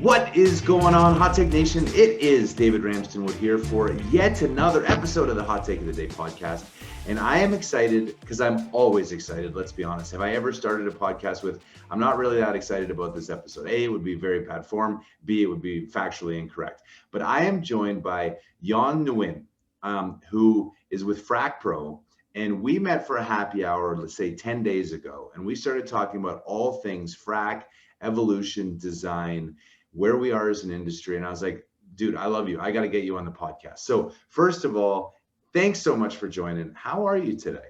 What is going on, Hot Take Nation? It is David Ramsdenwood here for yet another episode of the Hot Take of the Day podcast. And I am excited because I'm always excited, let's be honest. Have I ever started a podcast with, I'm not really that excited about this episode. A, it would be very bad form. B, it would be factually incorrect. But I am joined by Nhan Nguyen, who is with Frac Pro. And we met for a happy hour, let's say 10 days ago. And we started talking about all things frac, evolution, design, where we are as an industry. And I was like, dude, I love you. I got to get you on the podcast. So first of all, thanks so much for joining. How are you today?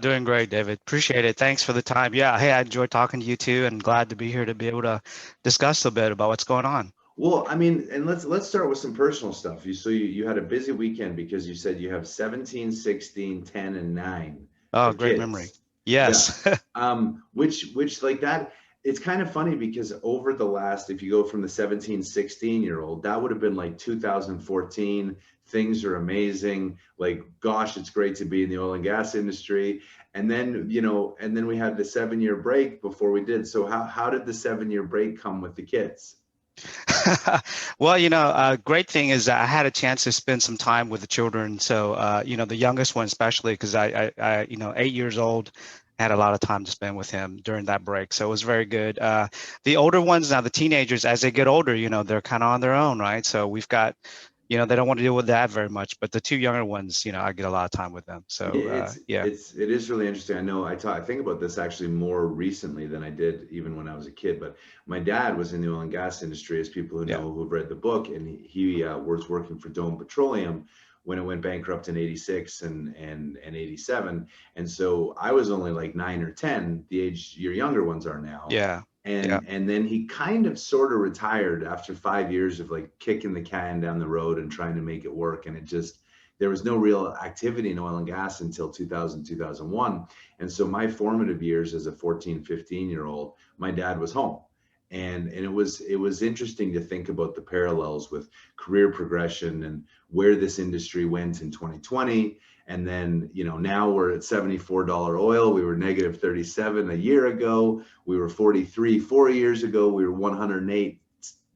Doing great, David. Appreciate it. Thanks for the time. Yeah, hey, I enjoyed talking to you too, and glad to be here to be able to discuss a bit about what's going on. Well, I mean, and let's start with some personal stuff. You had a busy weekend because you said you have 17, 16, 10, and 9. Oh, great kids. Memory. Yes. Yeah. Which like that. It's kind of funny because over the last, if you go from the 17, 16-year-old, that would have been like 2014. Things are amazing. Like, gosh, it's great to be in the oil and gas industry. And then, and then we had the 7-year break before we did. So how did the 7-year break come with the kids? Well, great thing is that I had a chance to spend some time with the children. So, the youngest one, especially because I 8 years old, had a lot of time to spend with him during that break. So it was very good. The older ones, now the teenagers, as they get older, they're kind of on their own, right? So we've got, they don't want to deal with that very much, but the two younger ones, I get a lot of time with them. So it is really interesting. I know I think about this actually more recently than I did even when I was a kid, but my dad was in the oil and gas industry, as people who know who've read the book, and he was working for Dome Petroleum when it went bankrupt in 86 and 87. And so I was only like 9 or 10, the age your younger ones are now. Yeah. And then he kind of sort of retired after 5 years of like kicking the can down the road and trying to make it work. And there was no real activity in oil and gas until 2000, 2001. And so my formative years as a 14, 15-year-old, my dad was home. And it was interesting to think about the parallels with career progression and where this industry went in 2020. And then, now we're at $74 oil. We were negative 37 a year ago. We were 43 4 years ago. We were 108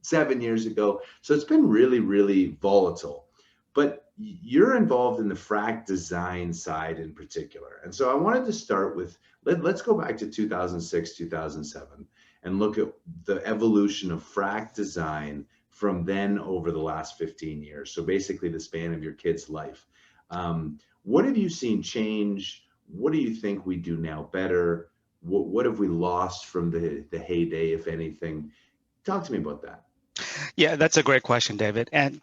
7 years ago. So it's been really, really volatile. But you're involved in the frac design side in particular. And so I wanted to start with, let's go back to 2006, 2007. And look at the evolution of frac design from then over the last 15 years. So basically the span of your kid's life. What have you seen change? What do you think we do now better? What have we lost from the heyday, if anything? Talk to me about that. Yeah, that's a great question, David. And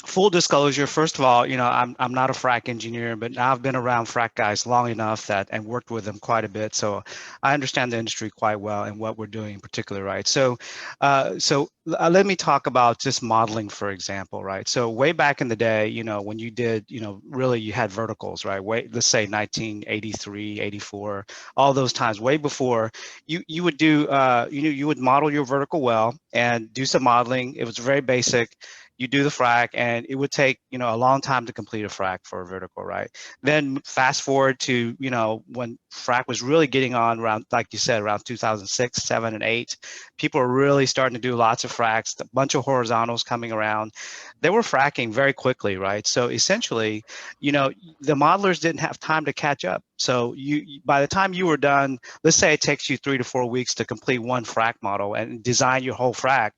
full disclosure, first of all, I'm not a frac engineer, but now I've been around frac guys long enough and worked with them quite a bit. So I understand the industry quite well and what we're doing in particular, right? So let me talk about just modeling, for example, right? So way back in the day, when you did, really you had verticals, right? Let's say 1983, 84, all those times, way before you would do, you would model your vertical well and do some modeling. It was very basic. You do the frac, and it would take, a long time to complete a frac for a vertical, right? Then fast forward to, when frac was really getting on around, like you said, around 2006, 7, and 8, people were really starting to do lots of fracs, a bunch of horizontals coming around. They were fracking very quickly, right? So essentially, the modelers didn't have time to catch up. So by the time you were done, let's say it takes you 3 to 4 weeks to complete one frac model and design your whole frac,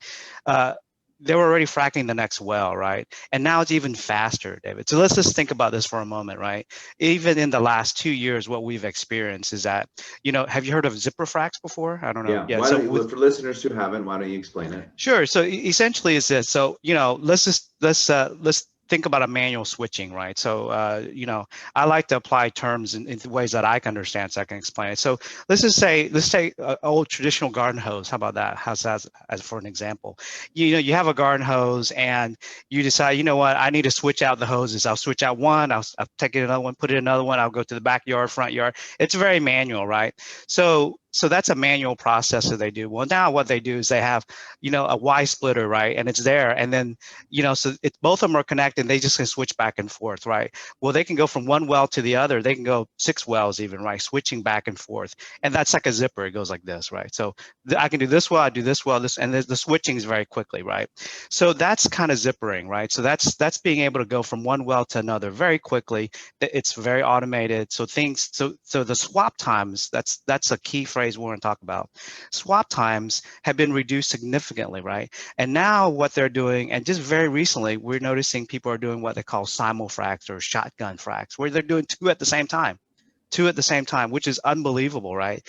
they were already fracking the next well, right? And now it's even faster, David. So let's just think about this for a moment, right? Even in the last 2 years, what we've experienced is that, have you heard of zipper fracs before? I don't know. Yeah. For listeners who haven't, why don't you explain it? Sure. So essentially, it's this. So let's think about a manual switching, right? So, I like to apply terms in ways that I can understand so I can explain it. So let's take an old traditional garden hose. How about that? How's that as for an example? You have a garden hose and you decide, you know what, I need to switch out the hoses. I'll switch out one, I'll take it another one, put it in another one, I'll go to the backyard, front yard. It's very manual, right? So So that's a manual process that they do. Well, now what they do is they have, a Y splitter, right? And it's there. And then, so both of them are connected. They just can switch back and forth, right? Well, they can go from one well to the other. They can go 6 wells even, right? Switching back and forth. And that's like a zipper. It goes like this, right? So I can do this well, I do this well, this, and the switching is very quickly, right? So that's kind of zippering, right? So that's being able to go from one well to another very quickly. It's very automated. So the swap times, that's a key phrase we're going to talk about. Swap times have been reduced significantly, right? And now what they're doing, and just very recently, we're noticing people are doing what they call simul-fracs or shotgun fracs, where they're doing two at the same time, which is unbelievable, right?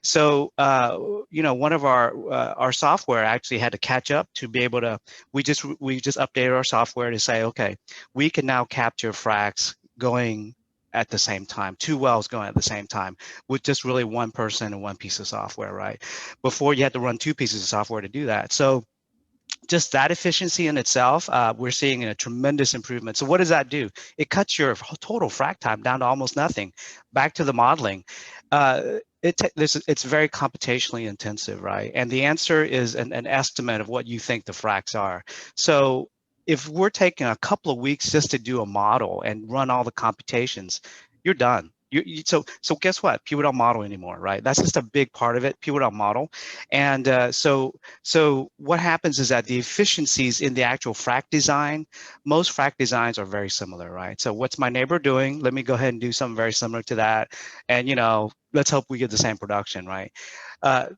So, one of our software actually had to catch up to be able to. We just updated our software to say, okay, we can now capture fracs going at the same time, 2 wells going at the same time, with just really one person and one piece of software, right? Before you had to run 2 pieces of software to do that. So just that efficiency in itself, we're seeing a tremendous improvement. So what does that do? It cuts your total frac time down to almost nothing. Back to the modeling. It's very computationally intensive, right? And the answer is an estimate of what you think the fracs are. So if we're taking a couple of weeks just to do a model and run all the computations, you're done. So guess what? People don't model anymore, right? That's just a big part of it. People don't model, and so what happens is that the efficiencies in the actual frac design, most frac designs are very similar, right? So what's my neighbor doing? Let me go ahead and do something very similar to that, and let's hope we get the same production, right?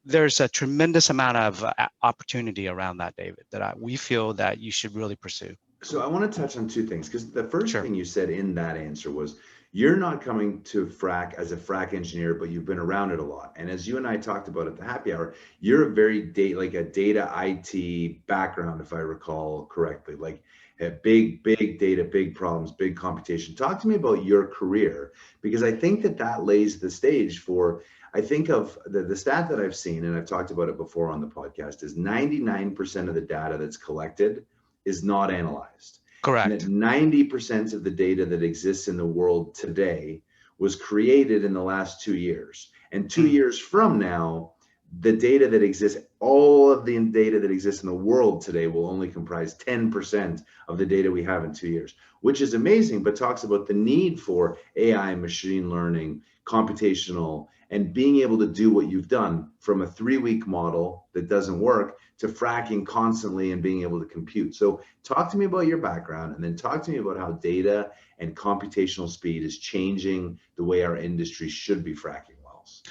There's a tremendous amount of opportunity around that, David, that we feel that you should really pursue. So I want to touch on 2 things, because the first Sure. thing you said in that answer was you're not coming to frac as a frac engineer, but you've been around it a lot. And as you and I talked about at the happy hour, you're a very a data IT background, if I recall correctly, like a big data, big problems, big computation. Talk to me about your career, because I think that lays the stage for, I think of the stat that I've seen, and I've talked about it before on the podcast, is 99% of the data that's collected is not analyzed. Correct. And that 90% of the data that exists in the world today was created in the last 2 years. And 2 years from now, the data that exists, all of the data that exists in the world today will only comprise 10% of the data we have in 2 years, which is amazing, but talks about the need for AI, machine learning, computational, and being able to do what you've done from a 3-week model that doesn't work to fracking constantly and being able to compute. So talk to me about your background, and then talk to me about how data and computational speed is changing the way our industry should be fracking wells.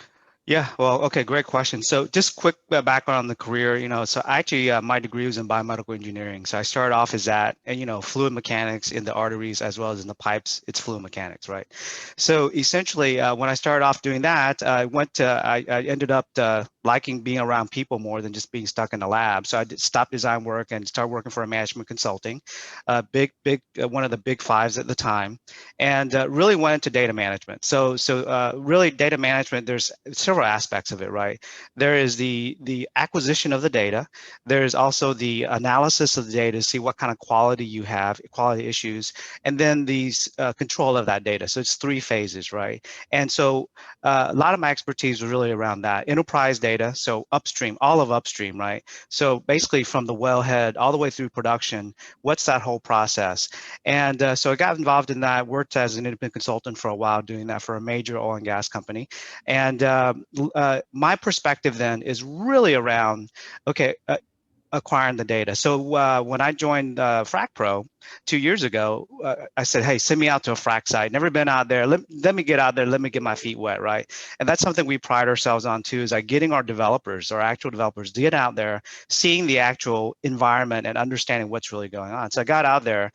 Yeah, well, okay, great question. So just quick background on the career, so actually my degree was in biomedical engineering. So I started off as that, and fluid mechanics in the arteries as well as in the pipes, it's fluid mechanics, right? So essentially when I started off doing that, I ended up liking being around people more than just being stuck in the lab. So I stopped design work and started working for a management consulting, one of the big 5s at the time, and really went into data management. So really data management, there's several aspects of it, right? There is the acquisition of the data. There's also the analysis of the data to see what kind of quality you have, quality issues, and then the control of that data. So it's 3 phases, right? And so a lot of my expertise was really around that. Enterprise data, so upstream, all of upstream, right? So basically from the wellhead all the way through production, what's that whole process? And so I got involved in that, worked as an independent consultant for a while doing that for a major oil and gas company. And my perspective then is really around, okay, acquiring the data. So when I joined Frac Pro 2 years ago, I said, hey, send me out to a frac site. Never been out there. Let me get out there. Let me get my feet wet, right? And that's something we pride ourselves on too, is like getting our developers, our actual developers, to get out there, seeing the actual environment and understanding what's really going on. So I got out there,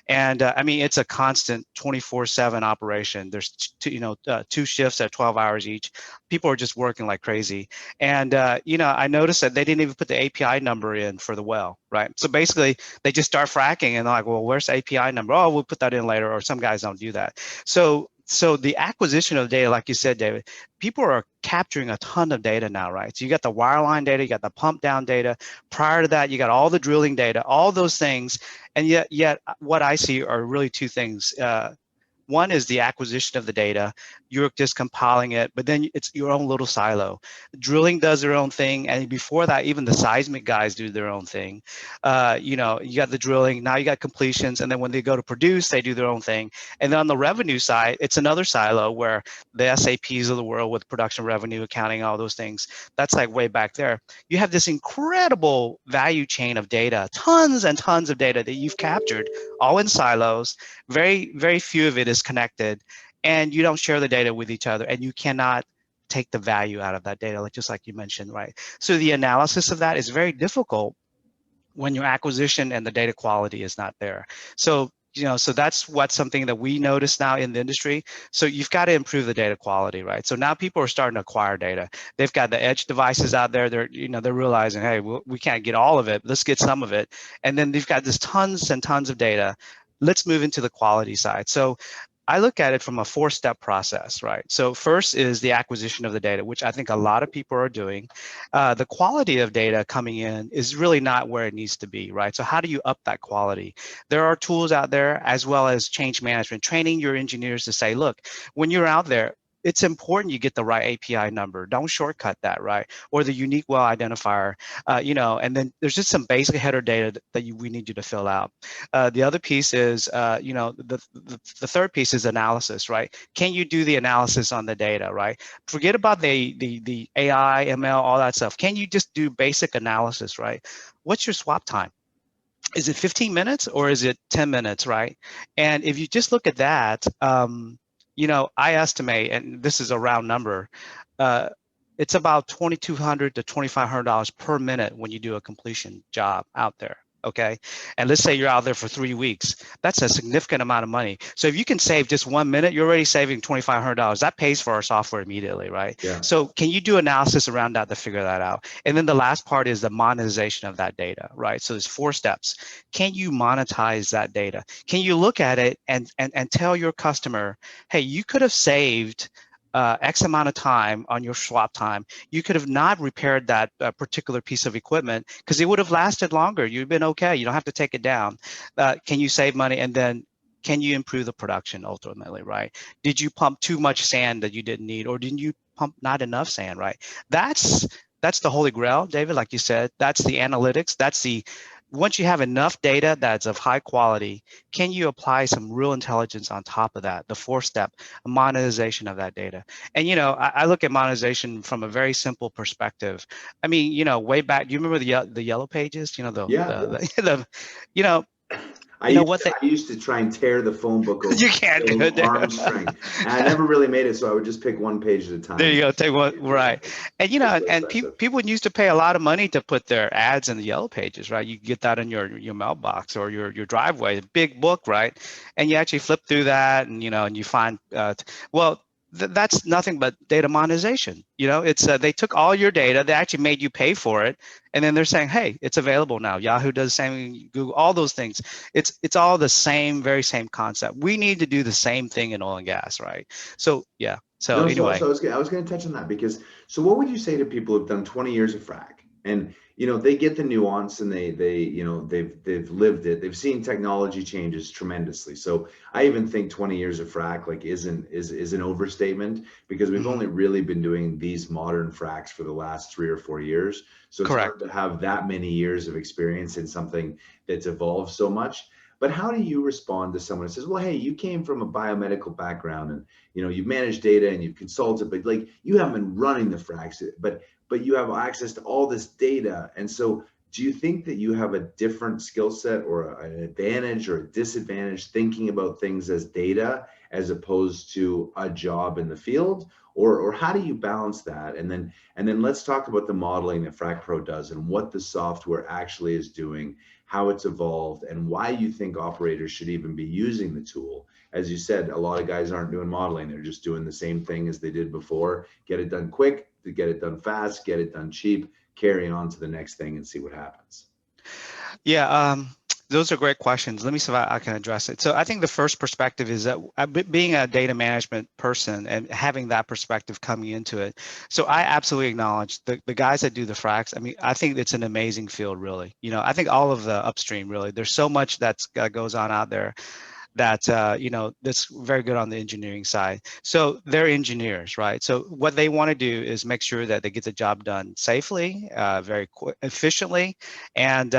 and I mean, it's a constant 24/7 operation. There's 2 shifts at 12 hours each. People are just working like crazy. And I noticed that they didn't even put the API number in for the well, right? So basically, they just start fracking, and they're like, well, where's the API number? Oh, we'll put that in later, or some guys don't do that. So the acquisition of data, like you said, David, people are capturing a ton of data now, right? So you got the wireline data, you got the pump down data. Prior to that, you got all the drilling data, all those things. And yet what I see are really 2 things. One is the acquisition of the data. you're just compiling it, but then it's your own little silo. Drilling does their own thing, and before that, even the seismic guys do their own thing. You know, you got the drilling, now you got completions, and then when they go to produce, they do their own thing. And then on the revenue side, it's another silo where the SAPs of the world with production revenue accounting, all those things, that's like way back there. You have this incredible value chain of data, tons and tons of data that you've captured, all in silos. Very few of it is connected, and you don't share the data with each other, and you cannot take the value out of that data, like just like you mentioned, right? So the analysis of that is very difficult when your acquisition and the data quality is not there. So, you know, so that's what's something that we notice now in the industry. So you've got to improve the data quality, right? So now people are starting to acquire data. They've got the edge devices out there. They're, you know, they're realizing, hey, we can't get all of it. Let's get some of it. And then they've got this tons and tons of data. Let's move into the quality side. So I look at it from a four-step process, right? So first is the acquisition of the data, which I think a lot of people are doing. The quality of data coming in is really not where it needs to be, right? So how do you up that quality? There are tools out there, as well as change management, training your engineers to say, look, when you're out there, it's important you get the right API number. Don't shortcut that, right? Or the unique well identifier, you know, and then there's just some basic header data that we need you to fill out. The other piece is, you know, the third piece is analysis, right? Can you do the analysis on the data, right? Forget about the AI, ML, all that stuff. Can you just do basic analysis, right? What's your swap time? Is it 15 minutes or is it 10 minutes, right? And if you just look at that, you know, I estimate, and this is a round number, uh, it's about $2,200 to $2,500 per minute when you do a completion job out there. Okay. And let's say you're out there for 3 weeks. That's a significant amount of money. So if you can save just 1 minute, you're already saving $2,500. That pays for our software immediately, right? Yeah. So can you do analysis around that to figure that out? And then the last part is the monetization of that data, right? So there's 4 steps. Can you monetize that data? Can you look at it and tell your customer, hey, you could have saved X amount of time on your swap time. You could have not repaired that particular piece of equipment because it would have lasted longer. You've been okay. You don't have to take it down. Can you save money? And then can you improve the production ultimately, right? Did you pump too much sand that you didn't need, or didn't you pump not enough sand, right? That's the holy grail, David, like you said. That's the analytics. That's the once you have enough data that's of high quality, can you apply some real intelligence on top of that? The 4th step, monetization of that data. And, you know, I look at monetization from a very simple perspective. I mean, you know, way back, do you remember the yellow pages? You know, Yeah. you know, I you know used what to, I used to try and tear the phone book open, you can't do it. arm strength, and I never really made it. So I would just pick one page at a time. There you go. Take one, right. And, you know, and people used to pay a lot of money to put their ads in the yellow pages, right? You get that in your mailbox or your driveway, a big book, right? And you actually flip through that and, you know, and you find, well, that's nothing but data monetization. You know, it's they took all your data, they actually made you pay for it, and then they're saying, hey, it's available now. Yahoo does the same, Google, all those things. It's all the same, very same concept. We need to do the same thing in oil and gas, right? So yeah. So No, anyway, so I was going to touch on that because so what would you say to people who've done 20 years of frac and you know they get the nuance and they you know they've lived it, they've seen technology changes tremendously. So I even think 20 years of frac like is an overstatement because we've only really been doing these modern fracs for the last 3 or 4 years. So it's hard to have that many years of experience in something that's evolved so much. But how do you respond to someone who says, well, hey, you came from a biomedical background and you know you've managed data and you've consulted, but like you haven't been running the fracs, but you have access to all this data. And so do you think that you have a different skill set or an advantage or a disadvantage thinking about things as data as opposed to a job in the field? Or how do you balance that? And then let's talk about the modeling that Frac Pro does and what the software actually is doing, how it's evolved, and why you think operators should even be using the tool. As you said, a lot of guys aren't doing modeling. They're just doing the same thing as they did before. Get it done quick, to get it done fast, get it done cheap, carry on to the next thing and see what happens. Yeah, those are great questions. Let me see if I can address it. So I think the first perspective is that being a data management person and having that perspective coming into it. So I absolutely acknowledge the guys that do the fracs. I mean, I think it's an amazing field, really. You know, I think all of the upstream, really. There's so much that goes on out there that that's very good on the engineering side. So they're engineers, right? So what they want to do is make sure that they get the job done safely, very efficiently, and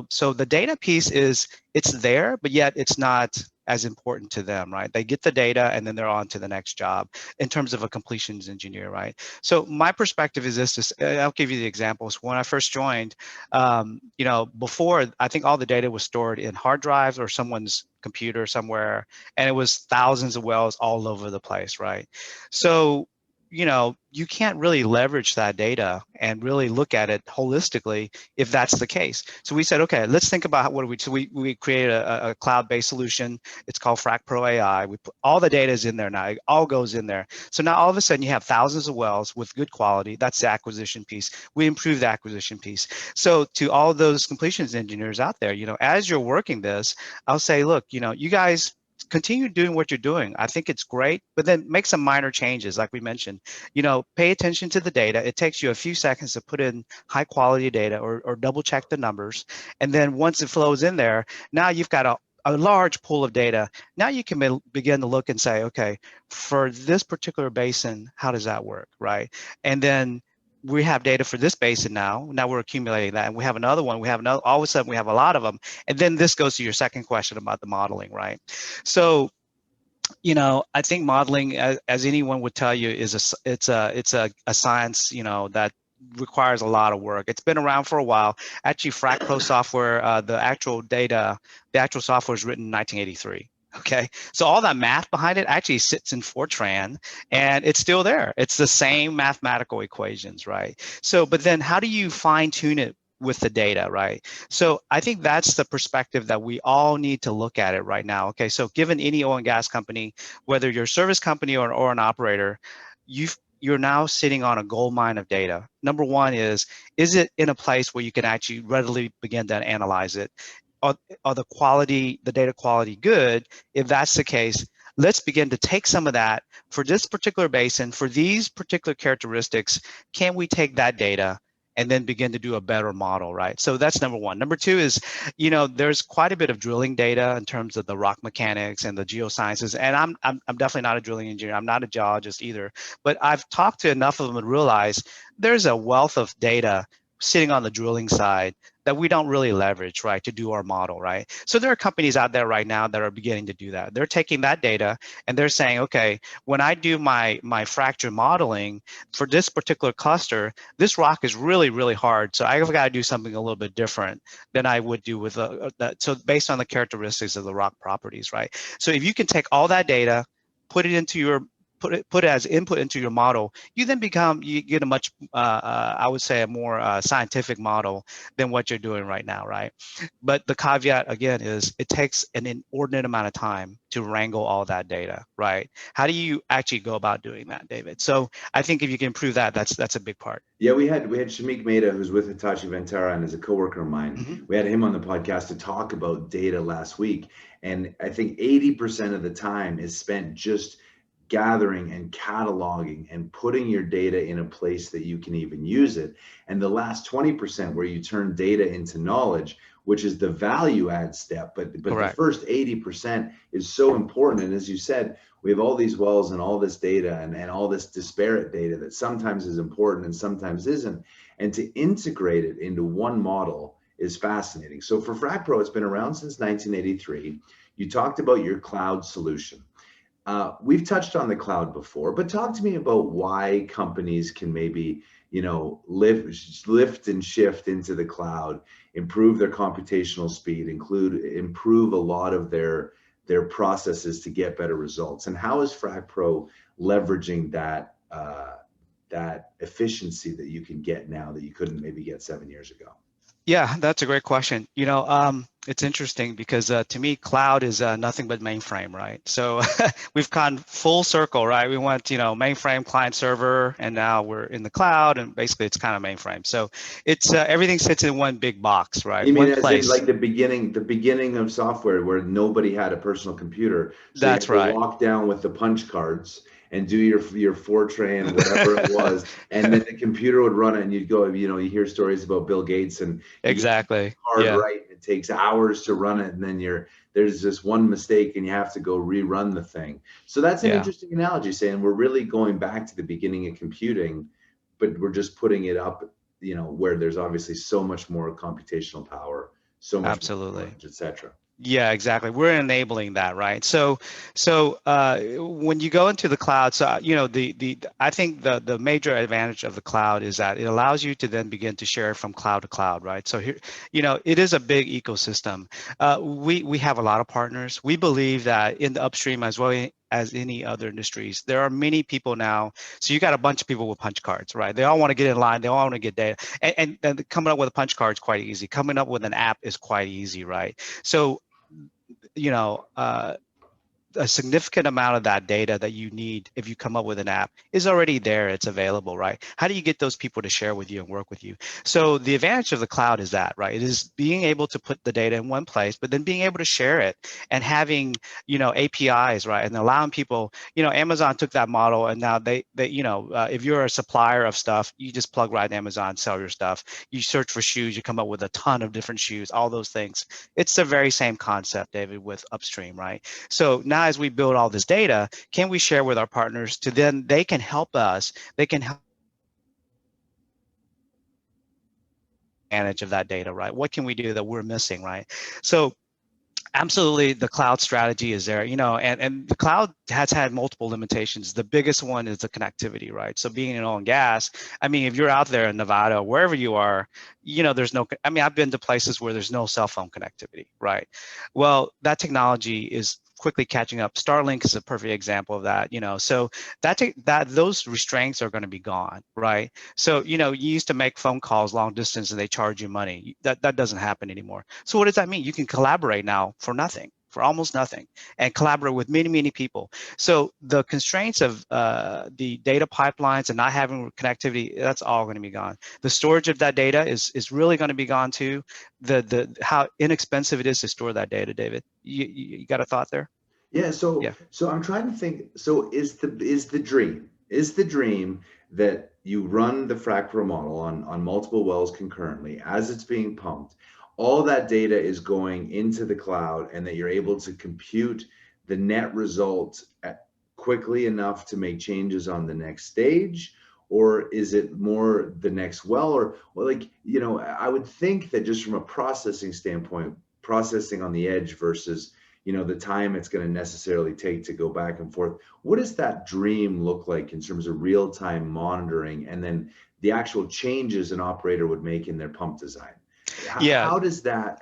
so the data piece is it's there, but yet it's not as important to them, right? They get the data and then they're on to the next job in terms of a completions engineer, right? So my perspective is this, I'll give you the examples. When I first joined, before, I think all the data was stored in hard drives or someone's computer somewhere, and it was thousands of wells all over the place, right? So you can't really leverage that data and really look at it holistically if that's the case. So we said, okay, let's think about what do we, so we created a cloud-based solution. It's called Frac Pro AI. We put all the data is in there now. It all goes in there. So now all of a sudden you have thousands of wells with good quality. That's the acquisition piece. We improved the acquisition piece. So to all those completions engineers out there, as you're working this, I'll say, look, you guys continue doing what you're doing. I think it's great, but then make some minor changes, like we mentioned. Pay attention to the data. It takes you a few seconds to put in high quality data or double check the numbers. And then once it flows in there, now you've got a large pool of data. Now you can begin to look and say, okay, for this particular basin, how does that work, right? And then we have data for this basin now. Now we're accumulating that, and we have another one. We have another. All of a sudden, we have a lot of them. And then this goes to your second question about the modeling, right? So I think modeling, as anyone would tell you, it's a science, that requires a lot of work. It's been around for a while. Actually, Frac Pro software, the actual software is written in 1983. Okay, so all that math behind it actually sits in Fortran, and it's still there. It's the same mathematical equations, right? So, but then how do you fine tune it with the data, right? So I think that's the perspective that we all need to look at it right now. Okay, so given any oil and gas company, whether you're a service company or an operator, you're now sitting on a gold mine of data. Number one is it in a place where you can actually readily begin to analyze it? Are the data quality good? If that's the case, let's begin to take some of that for this particular basin, for these particular characteristics. Can we take that data and then begin to do a better model, right? So that's number one. Number two is, there's quite a bit of drilling data in terms of the rock mechanics and the geosciences. And I'm definitely not a drilling engineer. I'm not a geologist either. But I've talked to enough of them and realized there's a wealth of data sitting on the drilling side that we don't really leverage, right, to do our model, right? So there are companies out there right now that are beginning to do that. They're taking that data and they're saying, okay, when I do my fracture modeling for this particular cluster, this rock is really, really hard. So I've got to do something a little bit different than I would do with that. So based on the characteristics of the rock properties, right? So if you can take all that data, put it into your put it as input into your model, you get a much, I would say, a more scientific model than what you're doing right now, right? But the caveat again is it takes an inordinate amount of time to wrangle all that data, right? How do you actually go about doing that, David? So I think if you can improve that, that's a big part. Yeah, we had Shamik Mehta, who's with Hitachi Vantara and is a coworker of mine. Mm-hmm. We had him on the podcast to talk about data last week, and I think 80% of the time is spent just gathering and cataloging and putting your data in a place that you can even use it. And the last 20% where you turn data into knowledge, which is the value add step, but the first 80% is so important. And as you said, we have all these wells and all this data and all this disparate data that sometimes is important and sometimes isn't. And to integrate it into one model is fascinating. So for Frac Pro, it's been around since 1983. You talked about your cloud solution. We've touched on the cloud before, but talk to me about why companies can maybe, lift and shift into the cloud, improve their computational speed, improve a lot of their processes to get better results. And how is Frac Pro leveraging that efficiency that you can get now that you couldn't maybe get 7 years ago? Yeah, that's a great question. It's interesting because to me, cloud is nothing but mainframe, right? So we've gone full circle, right? We went, mainframe, client server, and now we're in the cloud, and basically it's kind of mainframe. So it's everything sits in one big box, right? You mean one as place. in like the beginning of software where nobody had a personal computer, so that's you had right. to walk down with the punch cards and do your Fortran, whatever it was, and then the computer would run it, and you'd go, you hear stories about Bill Gates and exactly. hard Yeah. right, and it takes hours to run it, and then there's this one mistake and you have to go rerun the thing. So that's an Yeah. interesting analogy, saying we're really going back to the beginning of computing, but we're just putting it up, where there's obviously so much more computational power, so much more Absolutely. storage, etc. Yeah, exactly. We're enabling that, right? When you go into the cloud, I think the major advantage of the cloud is that it allows you to then begin to share from cloud to cloud, right? So here, it is a big ecosystem. We have a lot of partners. We believe that in the upstream as well as any other industries, there are many people now. So you got a bunch of people with punch cards, right? They all want to get in line. They all want to get data, and coming up with a punch card is quite easy. Coming up with an app is quite easy, right? So you know, a significant amount of that data that you need if you come up with an app is already there. It's available, right? How do you get those people to share with you and work with you? So the advantage of the cloud is that, right? It is being able to put the data in one place, but then being able to share it and having, APIs, right? And allowing people, Amazon took that model, and now they if you're a supplier of stuff, you just plug right in Amazon, sell your stuff. You search for shoes, you come up with a ton of different shoes, all those things. It's the very same concept, David, with upstream, right? So now as we build all this data, can we share with our partners to then they can help us, they can help manage of that data, right? What can we do that we're missing, right? So absolutely, the cloud strategy is there, and the cloud has had multiple limitations. The biggest one is the connectivity, right? So being in oil and gas, I mean, if you're out there in Nevada, wherever you are, there's no, I mean, I've been to places where there's no cell phone connectivity, right? Well, that technology is quickly catching up. Starlink is a perfect example of that, so that those restraints are going to be gone, right? So, you used to make phone calls long distance and they charge you money. That doesn't happen anymore. So what does that mean? You can collaborate now for nothing, for almost nothing, and collaborate with many, many people. So the constraints of the data pipelines and not having connectivity, that's all going to be gone. The storage of that data is really going to be gone too. The how inexpensive it is to store that data, David. You got a thought there? Yeah, so Yeah. so I'm trying to think. So is the dream that you run the fractal model on multiple wells concurrently as it's being pumped, all that data is going into the cloud, and that you're able to compute the net result quickly enough to make changes on the next stage? Or is it more the next well? Or, well, I would think that just from a processing standpoint, processing on the edge versus the time it's going to necessarily take to go back and forth. What does that dream look like in terms of real-time monitoring, and then the actual changes an operator would make in their pump design? Yeah. How does that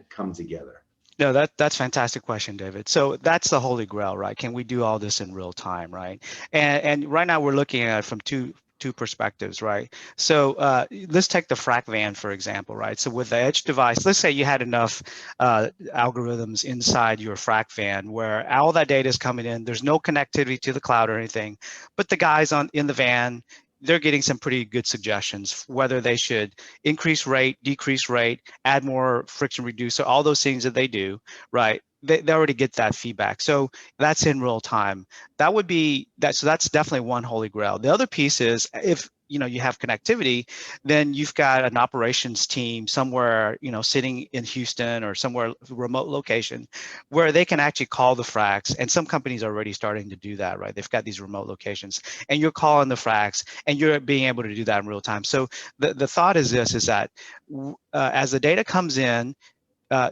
come together? No, that's a fantastic question, David. So that's the holy grail, right? Can we do all this in real time, right? And right now we're looking at it from two perspectives, right? So let's take the frac van, for example, right? So with the edge device, let's say you had enough algorithms inside your frac van where all that data is coming in. There's no connectivity to the cloud or anything, but the guys in the van, they're getting some pretty good suggestions whether they should increase rate, decrease rate, add more friction reducer, all those things that they do, right? They already get that feedback. So that's in real time. That would be that. So that's definitely one holy grail. The other piece is if you have connectivity, then you've got an operations team somewhere, sitting in Houston or somewhere remote location where they can actually call the fracs. And some companies are already starting to do that, right? They've got these remote locations, and you're calling the fracs, and you're being able to do that in real time. So the thought is this: is that as the data comes in,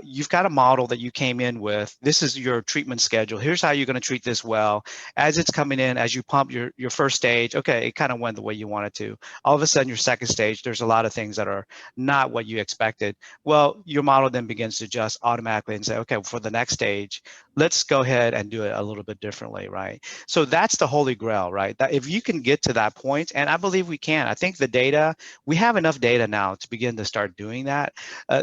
you've got a model that you came in with. This is your treatment schedule. Here's how you're going to treat this well. As it's coming in, as you pump your first stage, okay, it kind of went the way you wanted to. All of a sudden, your second stage, there's a lot of things that are not what you expected. Well, your model then begins to adjust automatically and say, okay, for the next stage, let's go ahead and do it a little bit differently, right? So that's the holy grail, right? That if you can get to that point, and I believe we can. I think the data, we have enough data now to begin to start doing that.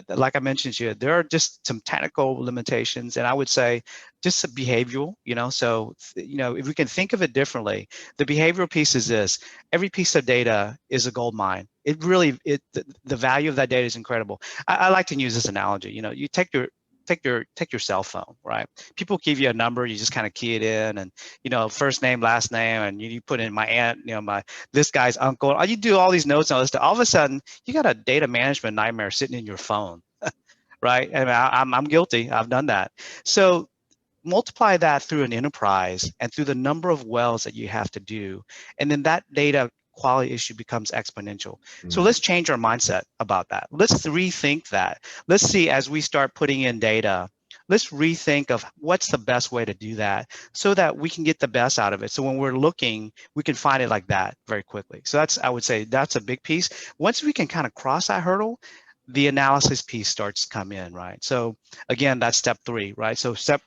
Like I mentioned to you, there are just some technical limitations, and I would say just behavioral, so if we can think of it differently, the behavioral piece is this: every piece of data is a gold mine. It really, the value of that data is incredible. I like to use this analogy. You take your cell phone, right? People give you a number, you just kind of key it in, and first name, last name, and you put in my aunt, this guy's uncle. You do all these notes and all this stuff. All of a sudden, you got a data management nightmare sitting in your phone. right? And I'm guilty. I've done that. So multiply that through an enterprise and through the number of wells that you have to do, and then that data quality issue becomes exponential. So let's change our mindset about that. Let's rethink that. Let's see, as we start putting in data, let's rethink of what's the best way to do that so that we can get the best out of it. So when we're looking, we can find it like that very quickly. So that's, I would say that's a big piece. Once we can kind of cross that hurdle, the analysis piece starts to come in, right? So again, that's step 3, right? So step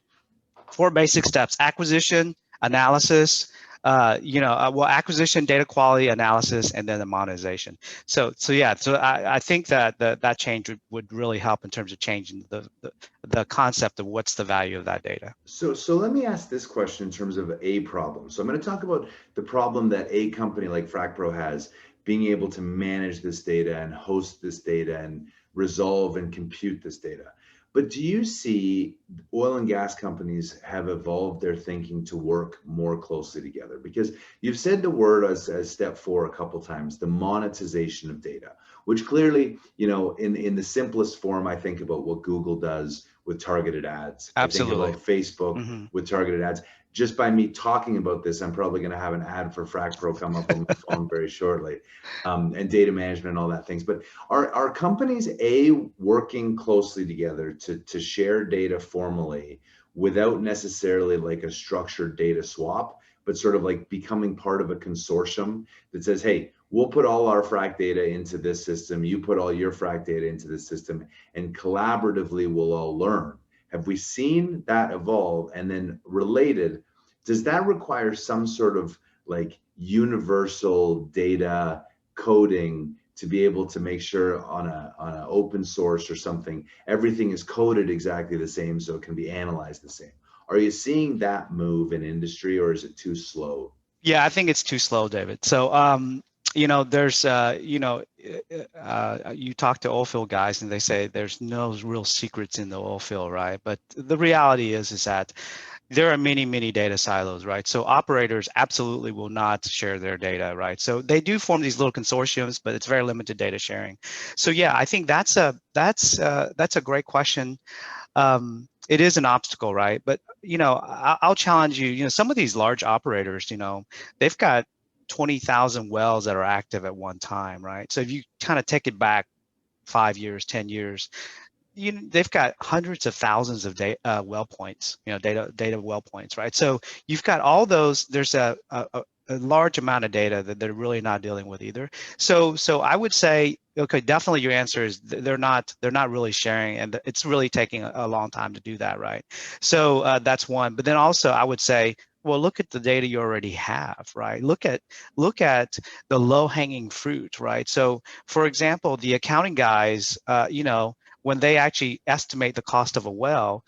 4 basic steps: acquisition, analysis, well, acquisition, data quality, analysis, and then the monetization. So yeah, so I think that that change would really help in terms of changing the concept of what's the value of that data. So let me ask this question in terms of a problem. So I'm going to talk about the problem that a company like FracPro has, being able to manage this data and host this data and resolve and compute this data. But do you see oil and gas companies have evolved their thinking to work more closely together? Because you've said the word as step 4 a couple times, the monetization of data, which clearly, in the simplest form, I think about what Google does with targeted ads. I think Absolutely. about Facebook with targeted ads. Just by me talking about this, I'm probably going to have an ad for FracPro come up on my phone very shortly, and data management and all that things. But are companies working closely together to share data formally without necessarily like a structured data swap, but sort of like becoming part of a consortium that says, hey, we'll put all our frac data into this system, you put all your frac data into this system, and collaboratively we'll all learn? Have we seen that evolve? And then related, does that require some sort of like universal data coding to be able to make sure on an open source or something, everything is coded exactly the same so it can be analyzed the same? Are you seeing that move in industry, or is it too slow? Yeah, I think it's too slow, David. So, there's, you talk to oil field guys and they say there's no real secrets in the oil field, right? But the reality is that there are many, many data silos, right? So operators absolutely will not share their data, right? So they do form these little consortiums, but it's very limited data sharing. So yeah, I think that's a great question. It is an obstacle, right? But I'll challenge you. Some of these large operators, they've got 20,000 wells that are active at one time, right? So if you kind of take it back 5 years, 10 years, they've got hundreds of thousands of well points, data well points, right? So you've got all those. There's a large amount of data that they're really not dealing with either. So I would say, okay, definitely your answer is they're not really sharing, and it's really taking a long time to do that, right? So that's one. But then also I would say, well, look at the data you already have, right? Look at the low hanging fruit, right? So for example, the accounting guys, when they actually estimate the cost of a well,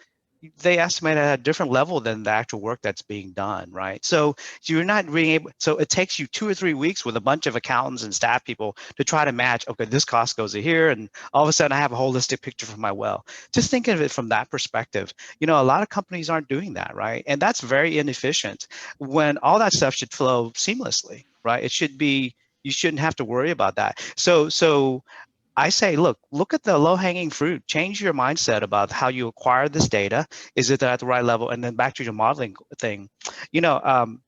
they estimate at a different level than the actual work that's being done, right? So you're not being able, so it takes you 2 or 3 weeks with a bunch of accountants and staff people to try to match, okay, this cost goes to here, and all of a sudden I have a holistic picture for my well. Just think of it from that perspective. A lot of companies aren't doing that, right? And that's very inefficient when all that stuff should flow seamlessly, right? It should be, you shouldn't have to worry about that. So I say, look at the low-hanging fruit. Change your mindset about how you acquire this data. Is it at the right level? And then back to your modeling thing. You know, um,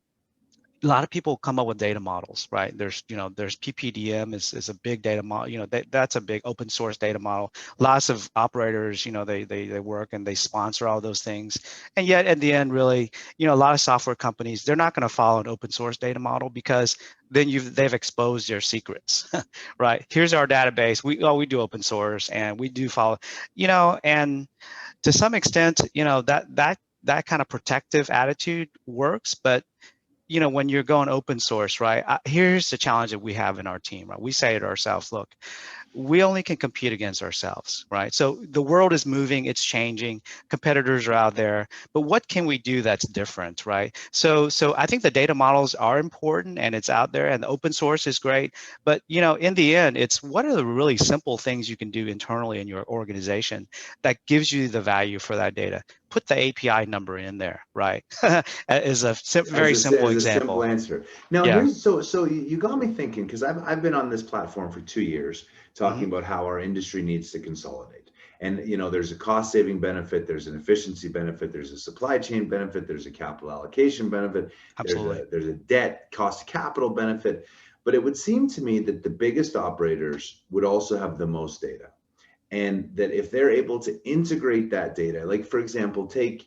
a lot of people come up with data models, right? There's PPDM is a big data model. That's a big open source data model. Lots of operators, they work and they sponsor all those things. And yet at the end, really, a lot of software companies, they're not going to follow an open source data model, because then they've exposed their secrets, right? Here's our database. We do open source and we do follow, and to some extent, that kind of protective attitude works, but when you're going open source, right? Here's the challenge that we have in our team, right? We say to ourselves, look, we only can compete against ourselves, right? So the world is moving, it's changing, competitors are out there, but what can we do that's different, right? So I think the data models are important and it's out there, and the open source is great, but in the end, it's what are the really simple things you can do internally in your organization that gives you the value for that data? Put the API number in there, right? Is a very simple As a simple example. answer. Now Yeah. here's so you got me thinking, because I've been on this platform for 2 years talking Hmm. about how our industry needs to consolidate. And there's a cost saving benefit, there's an efficiency benefit, there's a supply chain benefit, there's a capital allocation benefit, Absolutely. there's a debt cost of capital benefit. But it would seem to me that the biggest operators would also have the most data. And that if they're able to integrate that data, like for example, pick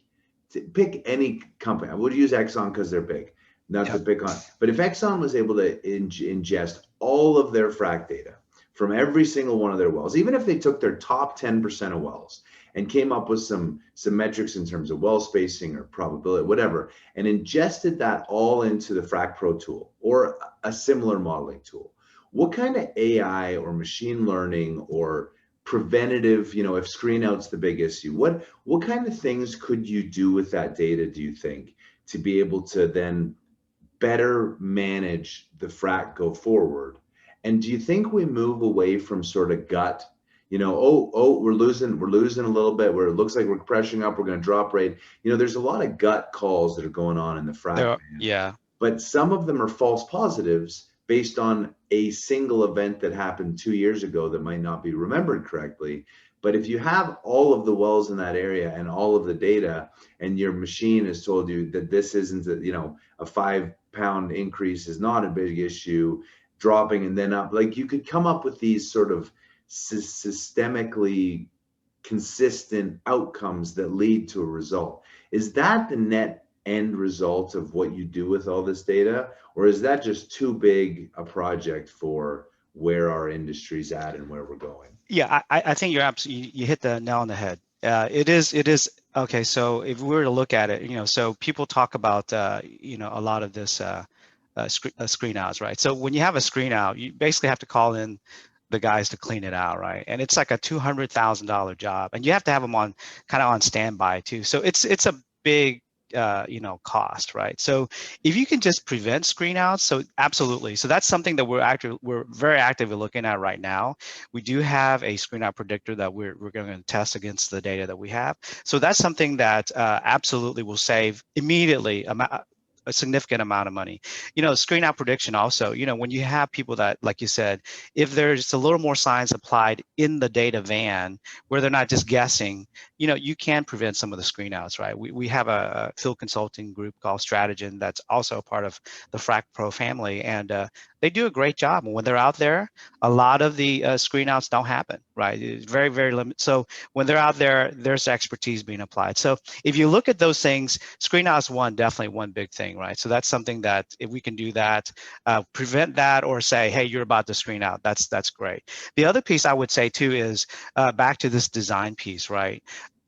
any company. I would use Exxon because they're big, not to Yep. pick on, but if Exxon was able to ingest all of their frac data from every single one of their wells, even if they took their top 10% of wells and came up with some metrics in terms of well spacing or probability, whatever, and ingested that all into the Frac Pro tool or a similar modeling tool, what kind of AI or machine learning or preventative, if Screenouts the big issue, what kind of things could you do with that data, do you think, to be able to then better manage the frac go forward? And do you think we move away from sort of gut, we're losing a little bit, where it looks like we're pressuring up, we're going to drop rate. There's a lot of gut calls that are going on in the frac, Yeah. but some of them are false positives based on a single event that happened 2 years ago that might not be remembered correctly. But if you have all of the wells in that area and all of the data, and your machine has told you that this isn't a 5-pound increase is not a big issue, dropping and then up, like you could come up with these sort of systemically consistent outcomes that lead to a result. Is that the net end result of what you do with all this data, or is that just too big a project for where our industry's at and where we're going? Yeah, I think you hit the nail on the head. It is okay. So if we were to look at it, so people talk about a lot of this screen outs, right? So when you have a screen out, you basically have to call in the guys to clean it out, right? And it's like a $200,000 job, and you have to have them on kind of on standby too. So it's a big cost, right? So if you can just prevent screen outs, so absolutely. So that's something that we're very actively looking at right now. We do have a screen out predictor that we're going to test against the data that we have. So that's something that absolutely will save immediately a significant amount of money. Screen out prediction also, when you have people that, like you said, if there's a little more science applied in the data van where they're not just guessing, you can prevent some of the screen outs, right? We have a field consulting group called Stratagen that's also a part of the Frac Pro family, and they do a great job. And when they're out there, a lot of the screen outs don't happen, right? It's very, very limited. So when they're out there, there's expertise being applied. So if you look at those things, screen outs definitely one big thing, right? So that's something that if we can do that, prevent that, or say, hey, you're about to screen out, that's great. The other piece I would say too is back to this design piece, right?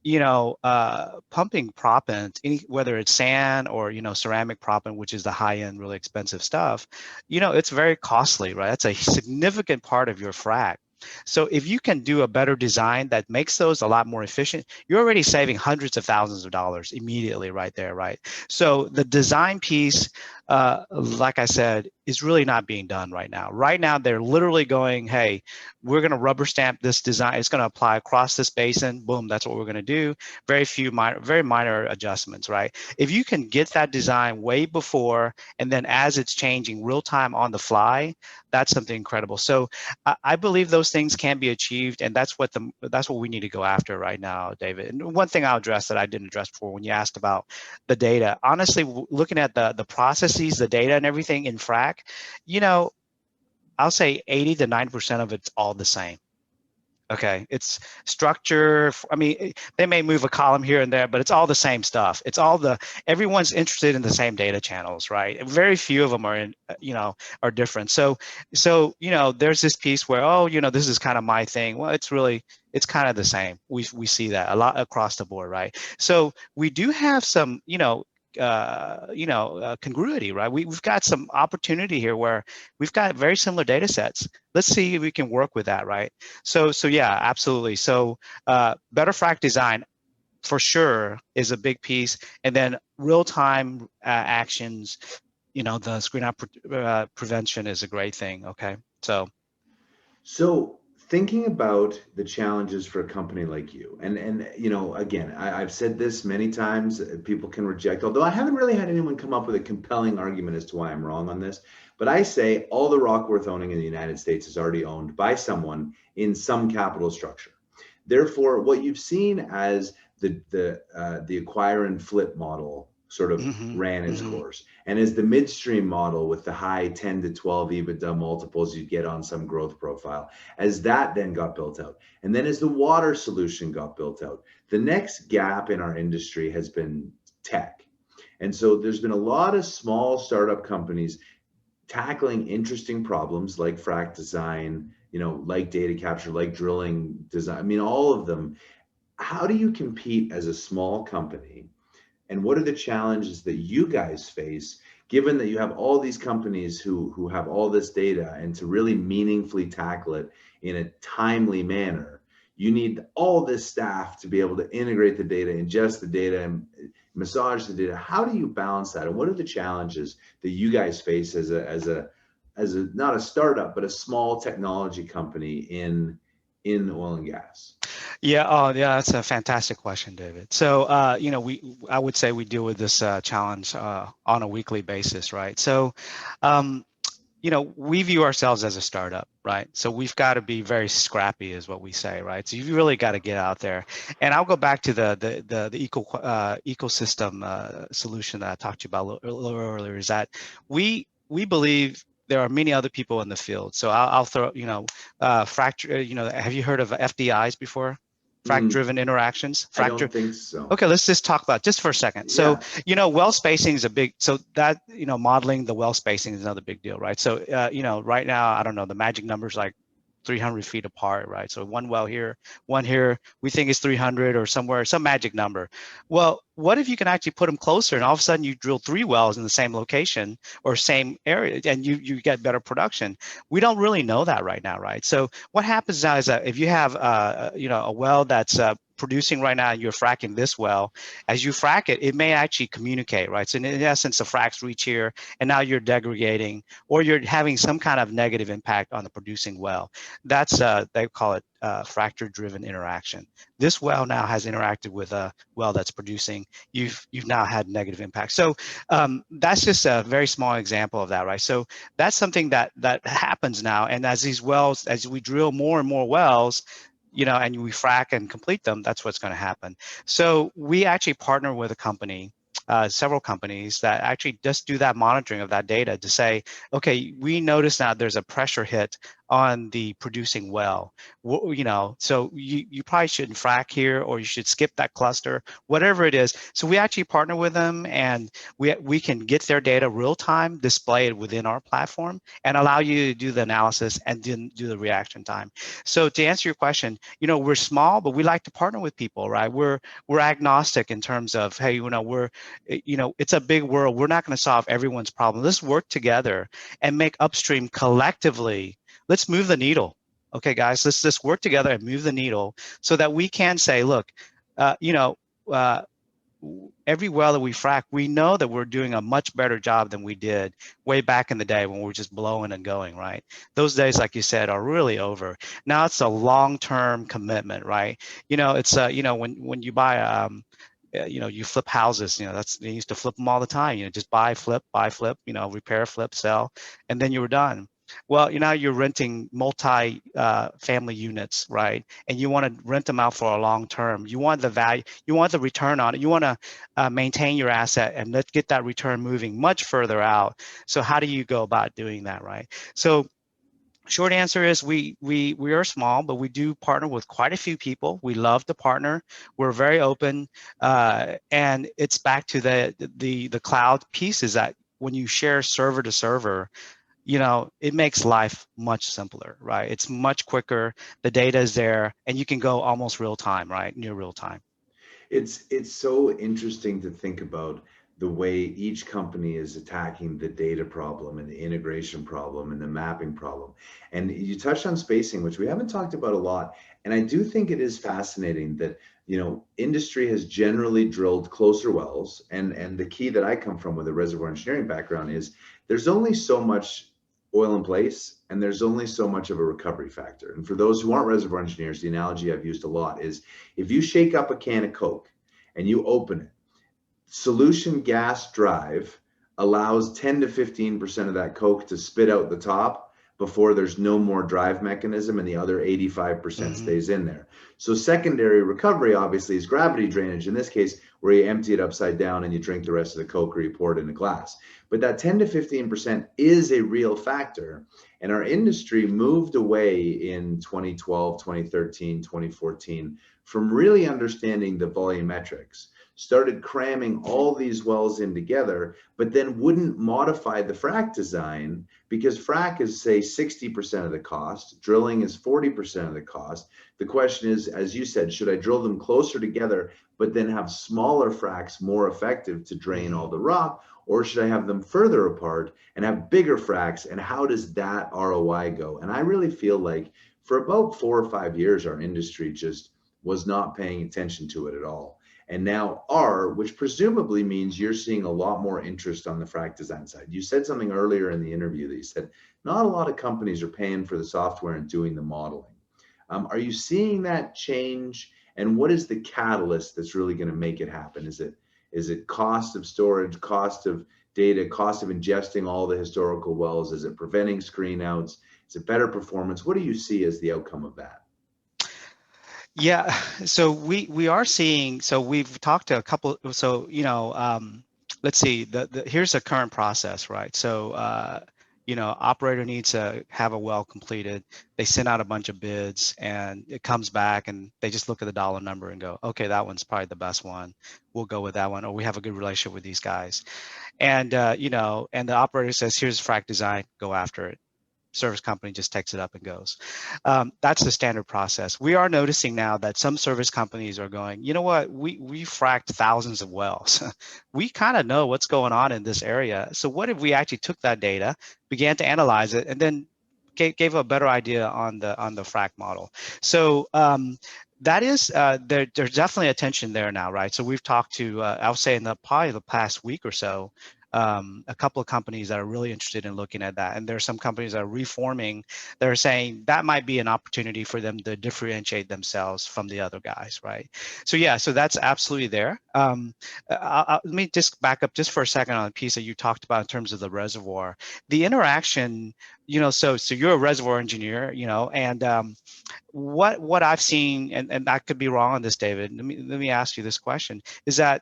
Pumping proppant, whether it's sand or, ceramic proppant, which is the high end, really expensive stuff, it's very costly, right? That's a significant part of your frac. So if you can do a better design that makes those a lot more efficient, you're already saving hundreds of thousands of dollars immediately right there, right? So the design piece, like I said, is really not being done right now. Right now, they're literally going, hey, we're going to rubber stamp this design. It's going to apply across this basin. Boom, that's what we're going to do. Very minor adjustments, right? If you can get that design way before, and then as it's changing real time on the fly, that's something incredible. So I believe those things can be achieved, and that's what we need to go after right now, David. And one thing I'll address that I didn't address before when you asked about the data, honestly, looking at the processes, the data, and everything in frac, I'll say 80 to 90% of it's all the same. Okay, it's structure. I mean, they may move a column here and there, but it's all the same stuff. Everyone's interested in the same data channels, right? Very few of them are different. So, there's this piece where, this is kind of my thing. Well, it's kind of the same. We see that a lot across the board, right? So we do have some, congruity, right? We've got some opportunity here where we've got very similar data sets. Let's see if we can work with that, right? So yeah, absolutely. So better frac design for sure is a big piece, and then real-time actions. The screen out prevention is a great thing. Okay, So thinking about the challenges for a company like you, and again, I've said this many times, people can reject, although I haven't really had anyone come up with a compelling argument as to why I'm wrong on this, but I say all the rock worth owning in the United States is already owned by someone in some capital structure. Therefore, what you've seen as the acquire and flip model sort of Mm-hmm. ran its Mm-hmm. course, and as the midstream model with the high 10 to 12 EBITDA multiples you get on some growth profile, as that then got built out, and then as the water solution got built out, the next gap in our industry has been tech. And so there's been a lot of small startup companies tackling interesting problems like frac design, like data capture, like drilling design. I mean, all of them. How do you compete as a small company? And what are the challenges that you guys face, given that you have all these companies who have all this data, and to really meaningfully tackle it in a timely manner, you need all this staff to be able to integrate the data, ingest the data, and massage the data. How do you balance that? And what are the challenges that you guys face as a not a startup, but a small technology company in oil and gas? Yeah, oh yeah, that's a fantastic question, David. So, I would say we deal with this challenge on a weekly basis, right? So, um, we view ourselves as a startup, right? So we've got to be very scrappy, is what we say, right? So you really got to get out there. And I'll go back to the ecosystem solution that I talked to you about a little earlier. Is that we believe there are many other people in the field. So I'll throw, fracture. Have you heard of FDIs before? Frac Mm, driven interactions. I don't think so. Okay, let's just talk about just for a second. So, Yeah. well spacing is a big, so that, modeling the well spacing is another big deal, right? So, right now, I don't know, the magic number is like 300 feet apart, right? So one well here, one here, we think is 300 or somewhere, some magic number. Well, what if you can actually put them closer and all of a sudden you drill 3 wells in the same location or same area and you get better production? We don't really know that right now, right? So what happens now is that if you have, a well that's producing right now, you're fracking this well, as you frack it, it may actually communicate, right? So in essence, the fracks reach here and now you're degrading or you're having some kind of negative impact on the producing well. That's they call it fracture-driven interaction. This well now has interacted with a well that's producing. You've now had negative impact. So that's just a very small example of that, right? So that's something that happens now. And as these wells, as we drill more and more wells, and we frack and complete them, that's what's going to happen. So we actually partner with a company, several companies that actually just do that monitoring of that data to say, okay, we notice now there's a pressure hit on the producing well. So you probably shouldn't frack here, or you should skip that cluster, whatever it is. So we actually partner with them, and we can get their data real time, display it within our platform, and allow you to do the analysis and then do the reaction time. So to answer your question, we're small, but we like to partner with people, right? We're agnostic in terms of, hey, it's a big world. We're not going to solve everyone's problem. Let's work together and make upstream collectively. Let's move the needle. Okay, guys, let's just work together and move the needle so that we can say, look, uh, every well that we frack, we know that we're doing a much better job than we did way back in the day when we were just blowing and going, right? Those days, like you said, are really over. Now it's a long-term commitment, right? It's when you buy you flip houses, that's, they used to flip them all the time, just buy, flip, repair, flip, sell, and then you were done. Well, you're renting multi-family units, right? And you want to rent them out for a long term. You want the value, you want the return on it. You want to maintain your asset and let's get that return moving much further out. So how do you go about doing that, right? So short answer is we are small, but we do partner with quite a few people. We love to partner. We're very open, and it's back to the cloud piece. Is that when you share server to server, it makes life much simpler, right? It's much quicker. The data is there, and you can go almost real time, right? Near real time. It's so interesting to think about the way each company is attacking the data problem and the integration problem and the mapping problem. And you touched on spacing, which we haven't talked about a lot. And I do think it is fascinating that, industry has generally drilled closer wells. And the key that I come from with a reservoir engineering background is there's only so much oil in place and there's only so much of a recovery factor. And for those who aren't reservoir engineers, the analogy I've used a lot is if you shake up a can of Coke and you open it, solution gas drive allows 10 to 15% of that Coke to spit out the top, before there's no more drive mechanism and the other 85% stays in there. So secondary recovery obviously is gravity drainage in this case, where you empty it upside down and you drink the rest of the Coke or you pour it in a glass. But that 10 to 15% is a real factor. And our industry moved away in 2012, 2013, 2014 from really understanding the volumetrics, started cramming all these wells in together, but then wouldn't modify the frac design because frac is, say, 60% of the cost, drilling is 40% of the cost. The question is, as you said, should I drill them closer together, but then have smaller fracs more effective to drain all the rock? Or should I have them further apart and have bigger fracs? And how does that ROI go? And I really feel like for about 4 or 5 years, our industry just was not paying attention to it at all. And now are, which presumably means you're seeing a lot more interest on the frac design side. You said something earlier in the interview that you said not a lot of companies are paying for the software and doing the modeling. Are you seeing that change? And what is the catalyst that's really going to make it happen? Is it cost of storage, cost of data, cost of ingesting all the historical wells? Is it preventing screenouts? Is it better performance? What do you see as the outcome of that? Yeah, so we are seeing, so we've talked to a couple, so let's see, here's the current process, right? So operator needs to have a well completed. They send out a bunch of bids and it comes back and they just look at the dollar number and go, okay, that one's probably the best one. We'll go with that one, or we have a good relationship with these guys. And and the operator says, here's frac design, go after it. Service company just takes it up and goes. That's the standard process. We are noticing now that some service companies are going, you know what, we fracked thousands of wells. We kind of know what's going on in this area. So what if we actually took that data, began to analyze it, and then gave a better idea on the frac model? So that is, there's definitely attention there now, right? So we've talked to, I'll say in probably the past week or so, a couple of companies that are really interested in looking at that. And there are some companies that are reforming. They're saying that might be an opportunity for them to differentiate themselves from the other guys, right? So yeah, so that's absolutely there. Let me just back up just for a second on a piece that you talked about in terms of the reservoir. The interaction, so you're a reservoir engineer, and what I've seen, and I could be wrong on this, David, let me ask you this question, is that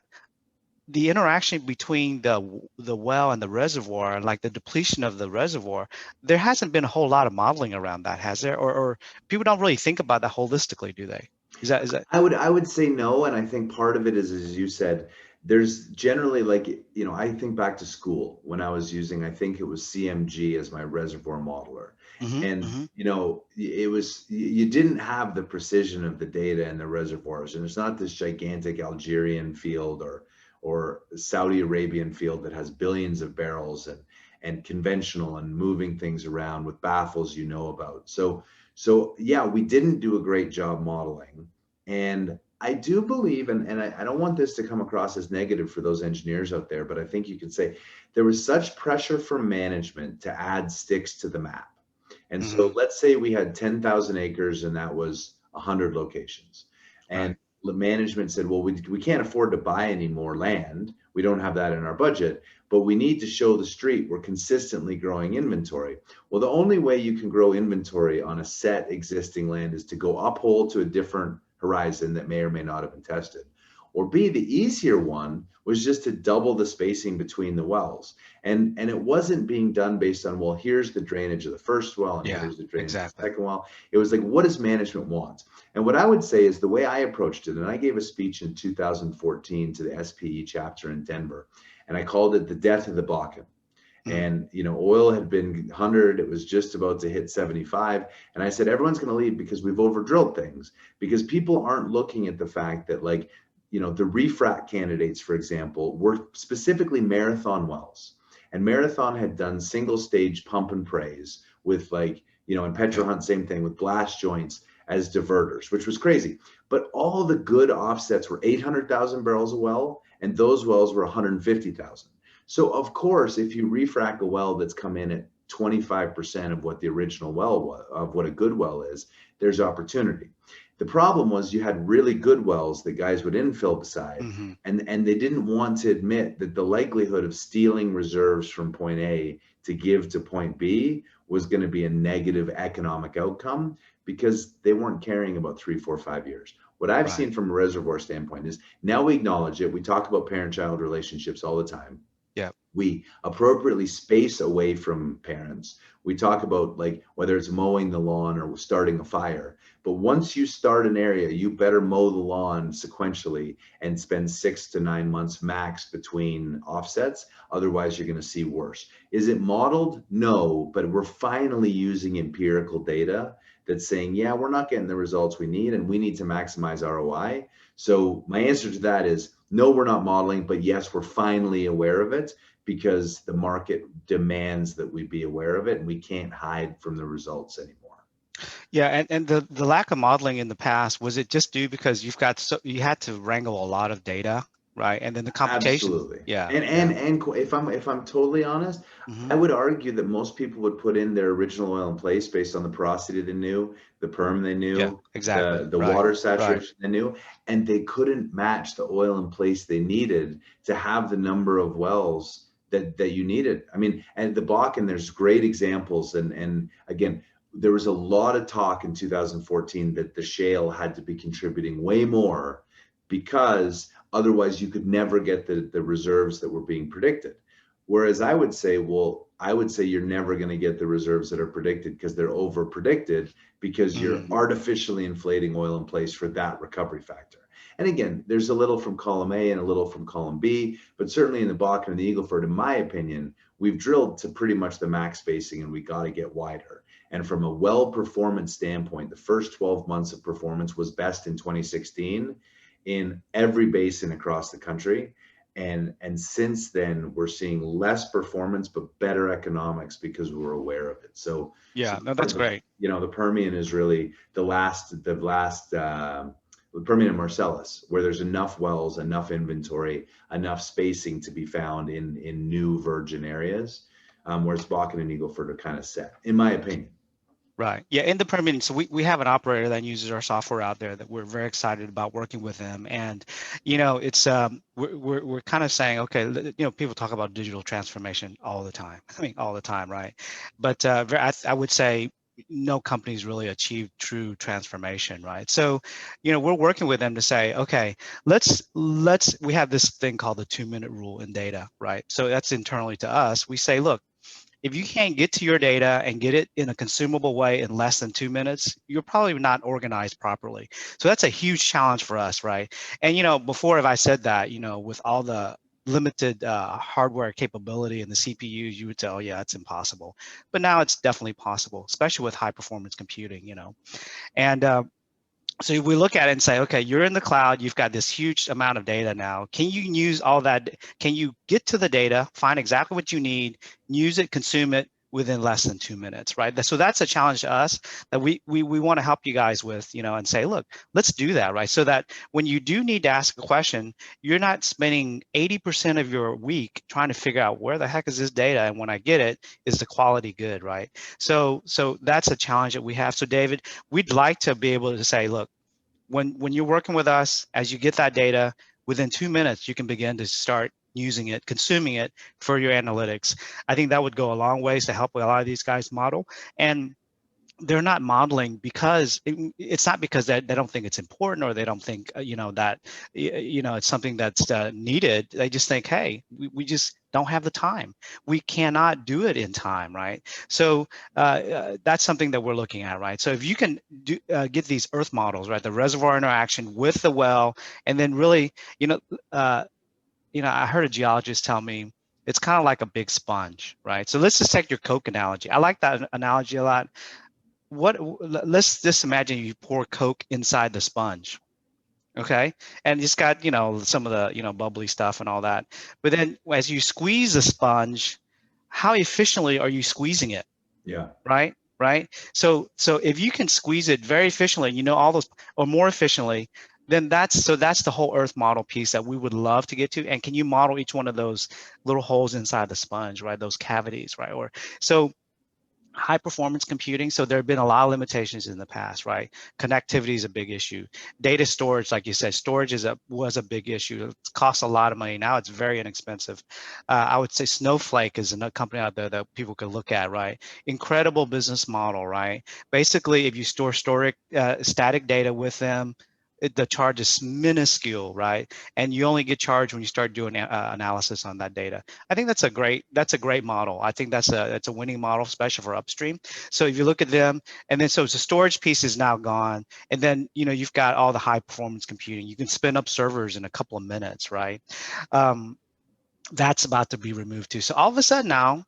the interaction between the well and the reservoir, like the depletion of the reservoir, there hasn't been a whole lot of modeling around that, has there? Or people don't really think about that holistically, do they? Is that? I would say no, and I think part of it is, as you said, there's generally I think back to school when I was using, I think it was CMG as my reservoir modeler. And it was, you didn't have the precision of the data in the reservoirs, and it's not this gigantic Algerian field or Saudi Arabian field that has billions of barrels and conventional and moving things around with baffles about. So yeah, we didn't do a great job modeling. And I do believe, and I don't want this to come across as negative for those engineers out there, but I think you could say there was such pressure from management to add sticks to the map. And so let's say we had 10,000 acres and that was 100 locations. And the management said, well, we can't afford to buy any more land. We don't have that in our budget, but we need to show the street we're consistently growing inventory. Well, the only way you can grow inventory on a set existing land is to go uphole to a different horizon that may or may not have been tested. Or B, the easier one was just to double the spacing between the wells. And it wasn't being done based on, well, here's the drainage of the first well and here's the drainage of the second well. It was like, what does management want? And what I would say is the way I approached it, and I gave a speech in 2014 to the SPE chapter in Denver, and I called it the death of the Bakken. And, oil had been 100, it was just about to hit 75. And I said, everyone's going to leave because we've overdrilled things, because people aren't looking at the fact that the refrac candidates, for example, were specifically Marathon wells. And Marathon had done single stage pump and praise with and Petro Hunt, same thing with blast joints as diverters, which was crazy. But all the good offsets were 800,000 barrels a well, and those wells were 150,000. So of course, if you refrac a well that's come in at 25% of what the original well was, of what a good well is, there's opportunity. The problem was you had really good wells that guys would infill beside, and they didn't want to admit that the likelihood of stealing reserves from point A to give to point B was going to be a negative economic outcome because they weren't caring about 3, 4, 5 years. What I've Right. seen from a reservoir standpoint is now we acknowledge it. We talk about parent-child relationships all the time. Yeah. We appropriately space away from parents. We talk about like whether it's mowing the lawn or starting a fire. But once you start an area, you better mow the lawn sequentially and spend 6 to 9 months max between offsets. Otherwise, you're going to see worse. Is it modeled? No, but we're finally using empirical data that's saying, yeah, we're not getting the results we need and we need to maximize ROI. So my answer to that is no, we're not modeling, but yes, we're finally aware of it because the market demands that we be aware of it and we can't hide from the results anymore. Yeah, and the lack of modeling in the past, was it just due because you had to wrangle a lot of data, right? And then the computation. Absolutely. Yeah, And yeah. if I'm totally honest, Hmm. I would argue that most people would put in their original oil in place based on the porosity they knew, the perm they Yeah, knew, exactly. the Right, water right. saturation they knew, and they couldn't match the oil in place they needed to have the number of wells that you needed. I mean, and the Bakken, there's great examples, and again, there was a lot of talk in 2014 that the shale had to be contributing way more because otherwise you could never get the reserves that were being predicted. Whereas I would say, well, I would say you're never going to get the reserves that are predicted because they're over predicted because you're Hmm. artificially inflating oil in place for that recovery factor. And again, there's a little from column A and a little from column B, but certainly in the Bakken and the Eagle Ford, in my opinion, we've drilled to pretty much the max spacing and we got to get wider. And from a well performance standpoint, the first 12 months of performance was best in 2016 in every basin across the country. And since then, we're seeing less performance but better economics because we're aware of it. So Yeah, no, that's great. the Permian is really the Permian and Marcellus, where there's enough wells, enough inventory, enough spacing to be found in new virgin areas, whereas Bakken and Eagle Ford are kind of set, in my opinion. Right. Yeah, in the Permian, so we have an operator that uses our software out there that we're very excited about working with them. And, it's we're kind of saying, okay, people talk about digital transformation all the time. I mean, all the time, right? But I would say no company's really achieved true transformation, right? So, we're working with them to say, okay, we have this thing called the 2-minute rule in data, right? So that's internally to us. We say, look, if you can't get to your data and get it in a consumable way in less than 2 minutes, you're probably not organized properly. So that's a huge challenge for us, right? And before, if I said that, with all the limited hardware capability and the CPUs, you would say, oh yeah, it's impossible. But now it's definitely possible, especially with high performance computing. And so we look at it and say, okay, you're in the cloud, you've got this huge amount of data now. Can you use all that? Can you get to the data, find exactly what you need, use it, consume it within less than 2 minutes, right? So that's a challenge to us that we want to help you guys with, and say, look, let's do that, right? So that when you do need to ask a question, you're not spending 80% of your week trying to figure out where the heck is this data, and when I get it, is the quality good, right? So that's a challenge that we have. So David, we'd like to be able to say, look, when you're working with us, as you get that data, within 2 minutes, you can begin to start using it, consuming it for your analytics. I think that would go a long ways to help a lot of these guys model. And they're not modeling because it's not because they don't think it's important or they don't think that it's something that's needed. They just think, hey, we just don't have the time. We cannot do it in time, right? So that's something that we're looking at, right? So if you can get these earth models, right, the reservoir interaction with the well, and then really I heard a geologist tell me it's kind of like a big sponge, right? So let's just take your Coke analogy. I like that analogy a lot. Let's just imagine you pour Coke inside the sponge, okay, and it's got some of the bubbly stuff and all that, but then as you squeeze the sponge, how efficiently are you squeezing it? Yeah. Right. So if you can squeeze it very efficiently, all those, or more efficiently, then that's the whole earth model piece that we would love to get to. And can you model each one of those little holes inside the sponge, right, those cavities, right? Or so high performance computing. So there have been a lot of limitations in the past, right? Connectivity is a big issue. Data storage, like you said, storage was a big issue. It costs a lot of money. Now it's very inexpensive. I would say Snowflake is another company out there that people could look at, right? Incredible business model, right? Basically, if you store static data with them, the charge is minuscule, right? And you only get charged when you start doing analysis on that data. I think that's a great model. I think that's a winning model, especially for upstream. So if you look at them, and then so the storage piece is now gone, and then you've got all the high performance computing. You can spin up servers in a couple of minutes, right? Um, that's about to be removed too. So all of a sudden now,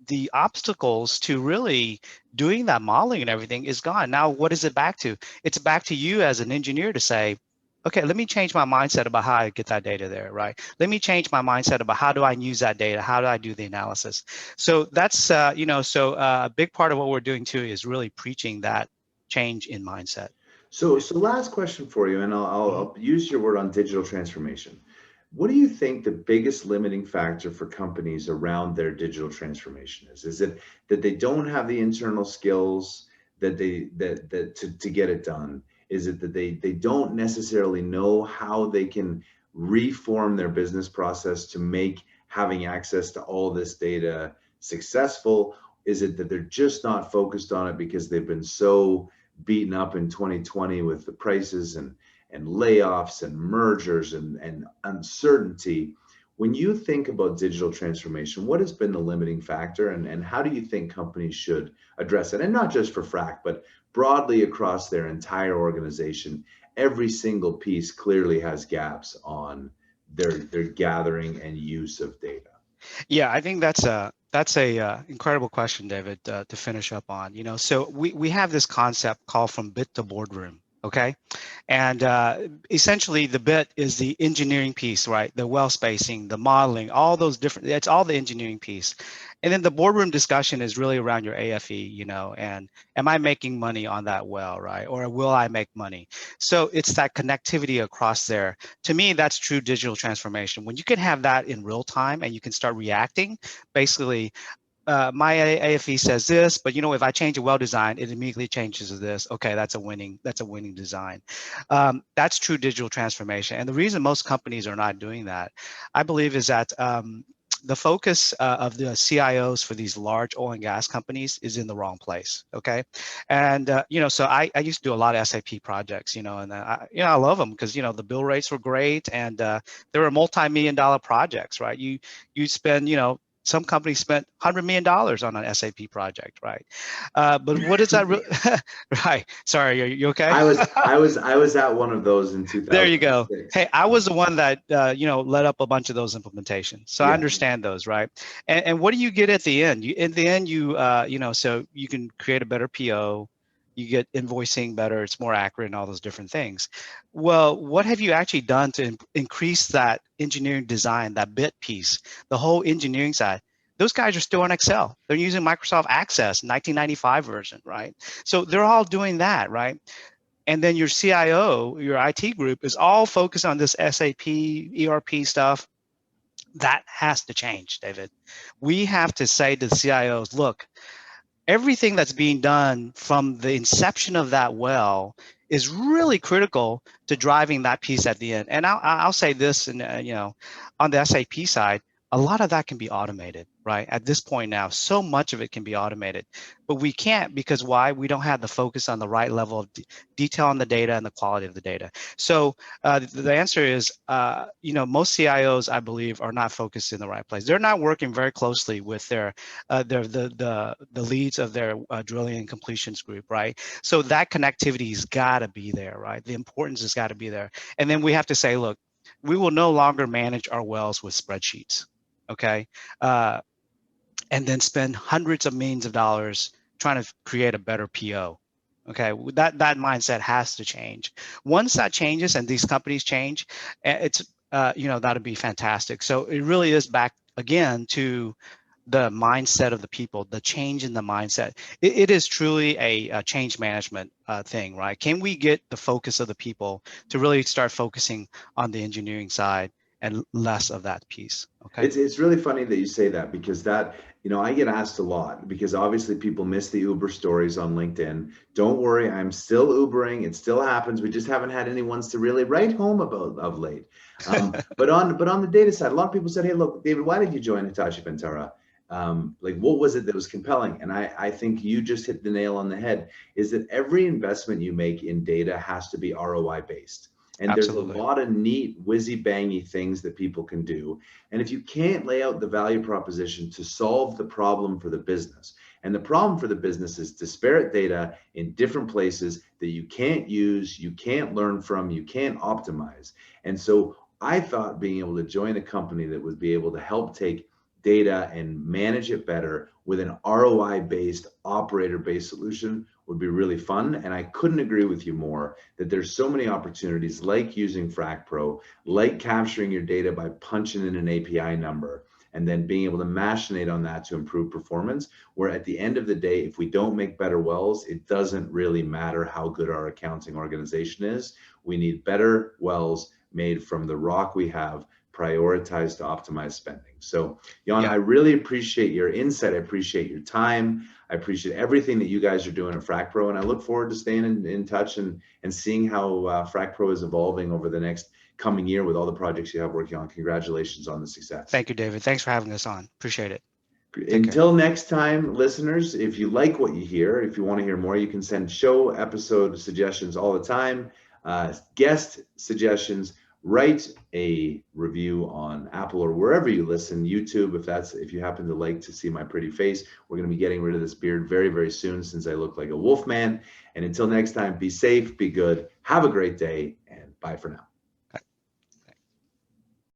the obstacles to really doing that modeling and everything is gone. Now, what is it back to? It's back to you as an engineer to say, okay, let me change my mindset about how I get that data there, right? Let me change my mindset about how do I use that data? How do I do the analysis? So that's, a big part of what we're doing too is really preaching that change in mindset. So last question for you, and I'll use your word on digital transformation. What do you think the biggest limiting factor for companies around their digital transformation is? Is it that they don't have the internal skills to get it done? Is it that they don't necessarily know how they can reform their business process to make having access to all this data successful? Is it that they're just not focused on it because they've been so beaten up in 2020 with the prices and layoffs and mergers and uncertainty? When you think about digital transformation, what has been the limiting factor, and how do you think companies should address it? And not just for frac, but broadly across their entire organization. Every single piece clearly has gaps on their gathering and use of data. Yeah, I think that's a incredible question, David, to finish up on. So we have this concept called from bit to boardroom. Okay, and essentially the bit is the engineering piece, right? The well spacing, the modeling, all those different. It's all the engineering piece, and then the boardroom discussion is really around your AFE, and am I making money on that well, right? Or will I make money? So it's that connectivity across there. To me, that's true digital transformation. When you can have that in real time and you can start reacting, basically, my AFE says this, but if I change a well design, it immediately changes to this. Okay, that's a winning design. That's true digital transformation. And the reason most companies are not doing that, I believe, is that the focus of the CIOs for these large oil and gas companies is in the wrong place. Okay, and so I used to do a lot of SAP projects, and I love them because the bill rates were great, and they were multi-million-dollar projects, right? You spend some companies spent $100 million on an SAP project, right? But what is that really? Right. Sorry, you okay? I was at one of those in There you go. 2006. Hey, I was the one that led up a bunch of those implementations, so I Yeah. understand those, right? And what do you get at the end? In the end, so you can create a better PO, you get invoicing better, it's more accurate, and all those different things. Well, what have you actually done to increase that engineering design, that bit piece, the whole engineering side? Those guys are still on Excel. They're using Microsoft Access 1995 version, right? So they're all doing that, right? And then your CIO, your IT group, is all focused on this SAP, ERP stuff. That has to change, David. We have to say to the CIOs, look, everything that's being done from the inception of that well is really critical to driving that piece at the end. And I'll say this, and on the SAP side, a lot of that can be automated, right? At this point now, so much of it can be automated, but we can't because why? We don't have the focus on the right level of detail on the data and the quality of the data. So the answer is, most CIOs, I believe, are not focused in the right place. They're not working very closely with the leads of their drilling and completions group, right? So that connectivity's got to be there, right? The importance has got to be there. And then we have to say, look, we will no longer manage our wells with spreadsheets, okay? And then spend hundreds of millions of dollars trying to create a better PO. Okay, that mindset has to change. Once that changes and these companies change, it's that'll be fantastic. So it really is back again to the mindset of the people, the change in the mindset. It is truly a change management thing, right? Can we get the focus of the people to really start focusing on the engineering side and less of that piece. Okay. It's really funny that you say that, because that, I get asked a lot, because obviously people miss the Uber stories on LinkedIn. Don't worry, I'm still Ubering. It still happens. We just haven't had anyone to really write home about of late. But on the data side, a lot of people said, "Hey, look, David, why did you join Hitachi Vantara? Like, what was it that was compelling?" And I think you just hit the nail on the head, is that every investment you make in data has to be ROI based. And there's a Absolutely. lot of neat, whizzy-bangy things that people can do. And if you can't lay out the value proposition to solve the problem for the business, and the problem for the business is disparate data in different places that you can't use, you can't learn from, you can't optimize. And so I thought being able to join a company that would be able to help take data and manage it better with an ROI-based, operator-based solution would be really fun. And I couldn't agree with you more that there's so many opportunities, like using FracPro, like capturing your data by punching in an API number, and then being able to machinate on that to improve performance, where at the end of the day, if we don't make better wells, it doesn't really matter how good our accounting organization is. We need better wells made from the rock we have, prioritized to optimize spending. So, Nhan, I really appreciate your insight. I appreciate your time. I appreciate everything that you guys are doing at FracPro, and I look forward to staying in touch and seeing how FracPro is evolving over the next coming year with all the projects you have working on. Congratulations on the success. Thank you, David. Thanks for having us on. Appreciate it. Until next time, listeners, if you like what you hear, if you want to hear more, you can send show episode suggestions all the time, guest suggestions. Write a review on Apple or wherever you listen, YouTube, if you happen to like to see my pretty face. We're going to be getting rid of this beard very, very soon, since I look like a wolf man. And until next time, be safe, be good, have a great day, and bye for now.